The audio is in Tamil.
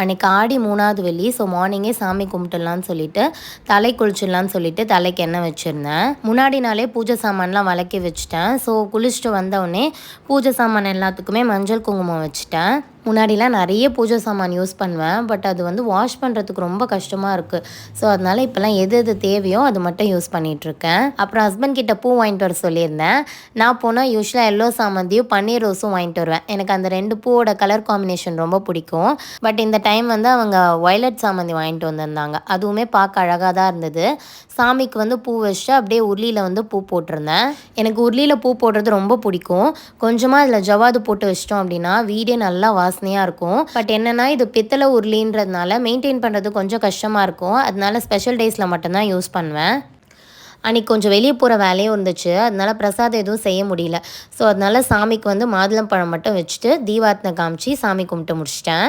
அன்றைக்கி ஆடி 3வது வெள்ளி. ஸோ மார்னிங்கே சாமி கும்பிட்டுடலான்னு சொல்லிட்டு தலை குளிச்சிடலான்னு சொல்லிட்டு தலைக்கு எண்ணெய் வச்சுருந்தேன். முன்னாடி நாளே பூஜை சாமான்லாம் விளக்கி வச்சுட்டேன். ஸோ குளிச்சுட்டு வந்தவுடனே பூஜை சாமான் எல்லாத்துக்குமே மஞ்சள் குங்குமம் வச்சுட்டேன். முன்னாடிலாம் நிறைய பூஜை சாமான் யூஸ் பண்ணுவேன். பட் அது வந்து வாஷ் பண்ணுறதுக்கு ரொம்ப கஷ்டமாக இருக்குது. ஸோ அதனால் இப்போலாம் எது எது தேவையோ அது மட்டும் யூஸ் பண்ணிகிட்ருக்கேன். அப்புறம் ஹஸ்பண்ட் கிட்ட பூ வாங்கிட்டு வர சொல்லியிருந்தேன். நான் போனால் யூஸ்வலாக எல்லோ சாமந்தியும் பன்னீர் ரோஸும் வாங்கிட்டு வருவேன். எனக்கு அந்த 2 பூவோட கலர் காம்பினேஷன் ரொம்ப பிடிக்கும். பட் இந்த டைம் வந்து அவங்க வயலட் சாமந்தி வாங்கிட்டு வந்திருந்தாங்க. அதுவுமே பார்க்க அழகாக தான் இருந்தது. சாமிக்கு வந்து பூ வச்சுட்டு அப்படியே உருளியில் வந்து பூ போட்டிருந்தேன். எனக்கு உருளியில் பூ போடுறது ரொம்ப பிடிக்கும். கொஞ்சமாக அதில் ஜவ்வாது போட்டு வச்சிட்டோம் அப்படின்னா வீடே நல்லா வாசனையாக இருக்கும். பட் என்னென்னா இது பித்தளை உருளின்றதுனால மெயின்டைன் பண்ணுறது கொஞ்சம் கஷ்டமாக இருக்கும். அதனால ஸ்பெஷல் டேஸில் மட்டும்தான் யூஸ் பண்ணுவேன். அன்றைக்கி கொஞ்சம் வெளியே போகிற வேலையும் இருந்துச்சு. அதனால பிரசாதம் எதுவும் செய்ய முடியல. ஸோ அதனால சாமிக்கு வந்து மாதுளம்பழம் மட்டும் வச்சுட்டு தீபாரத்தனை காமிச்சு சாமி கும்பிட்டு முடிச்சிட்டேன்.